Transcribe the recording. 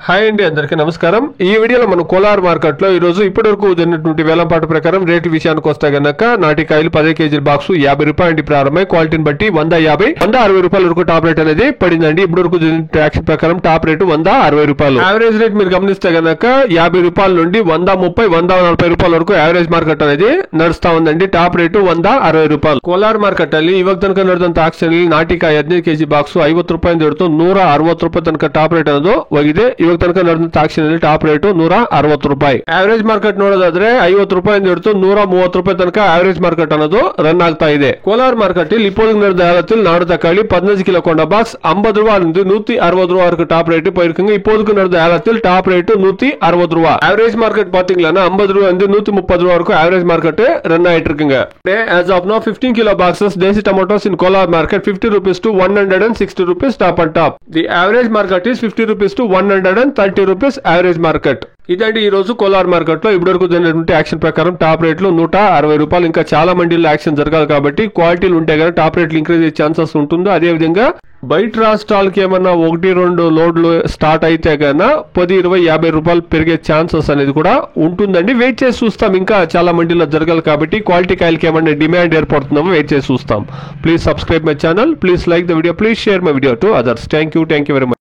Hi అండి, అందరికీ నమస్కారం. ఈ వీడియోలో మనం కోలార్ మార్కెట్ లో ఈ రోజు ఇప్పటివరకు జరిగినటువంటి వేలంపాట ప్రకారం రేట్ల విషయానికి వస్తే గనక నాటికాయలు 10 కేజీల బాక్స్ 50 రూపాయలు ప్రారంభమై క్వాలిటీని బట్టి 150, 160 రూపాయల వరకు టాప్ రేట్ అనేది పడిందండి. ఇప్పటివరకు జరిగిన యాక్షన్ ప్రకారం టాప్ రేటు 160 రూపాయలు. యావరేజ్ రేట్ మీరు గమనిస్తే గనక 50 రూపాయల నుండి 130, 140 రూపాయల వరకు యావరేజ్ మార్కెట్ అనేది ನಡ್ಸ್ತಾ ఉందండి. ಟಾಪ್ ರೇಟು 160 ರೂಪಾಯಿ. ಕೋಲಾರ ಮಾರ್ಕೆಟ್ ಅಲ್ಲಿ ಇವಾಗ ತನಕ ನಡೆದಂತ ಆಕ್ಷನ್ ಅಲ್ಲಿ ನಾಟಿಕಾಯಿ 15 ಕೆಜಿ ಬಾಕ್ಸ್ 50 ರೂಪಾಯಿಂದ ಹಿಡಿದು 160 ರೂಪಾಯಿ ತನಕ ಟಾಪ್ ರೇಟ್ ಅನ್ನೋದು ಹೋಗಿದೆ. ಇವಾಗ ತನಕ ನಡೆದಂತ ಆಕ್ಷನ್ ಅಲ್ಲಿ ಟಾಪ್ ರೇಟು 160 ರೂಪಾಯಿ. ಆವರೇಜ್ ಮಾರ್ಕೆಟ್ ನೋಡೋದಾದ್ರೆ 50 ರೂಪಾಯಿಂದ ಹಿಡಿದು 130 ರೂಪಾಯಿ ತನಕ ಆವರೇಜ್ ಮಾರ್ಕೆಟ್ ಅನ್ನೋದು ರನ್ ಆಗ್ತಾ ಇದೆ. ಕೋಲಾರ ಮಾರ್ಕೆಟ್ ಇಲ್ಲಿ இப்போது நடந்த காலத்தில் நாடு தக்காளி 15 கிலோ கொண்ட பாக்ஸ் 50 ரூபாயிலிருந்து 160 ரூபா வரைக்கும் டாப் ரேட் போயிருக்குங்க. இப்போதுக்கு நடந்த காலத்தில் டாப் ரேட் 160 ரூபா. ஆவரேஜ் மார்க்கெட் பாத்தீங்கன்னா 50 ரூபாயிலிருந்து 130 ரூபா வரைக்கும் ஆவரேஜ் மார்க்கெட் ரன் ஆயிட்டு இருக்குங்க. As of now 15 kilo boxes desi tomatoes in Kolar market 50 rupees to 160 rupees top and top. The average market is 50 rupees to 130 rupees average market. ఇదండి ఈ రోజు కోలార్ మార్కెట్ లో ఇప్పటివరకు జరిగినటువంటి యాక్షన్ ప్రకారం టాప్ రేట్లు 160 రూపాయలు. ఇంకా చాలా మండీల్లో యాక్షన్ జరగాలి కాబట్టి క్వాలిటీలు ఉంటే కానీ టాప్ రేట్లు ఇంక్రీజ్ అయ్యే ఛాన్సెస్ ఉంటుందో. అదే విధంగా బయట రాష్ట్రాలకి ఏమన్నా 1-2 లోడ్లు స్టార్ట్ అయితే కన్నా 10, 20, 50 రూపాయలు పెరిగే ఛాన్సెస్ అనేది కూడా ఉంటుందండి. వెయిట్ చేసి చూస్తాం. ఇంకా చాలా మండీల్లో జరగాలి కాబట్టి క్వాలిటీ కాయలకి ఏమన్నా డిమాండ్ ఏర్పడుతుందో వెయిట్ చేసి చూస్తాం. Please subscribe my channel, please like the video, please share my video to others. Thank you very much.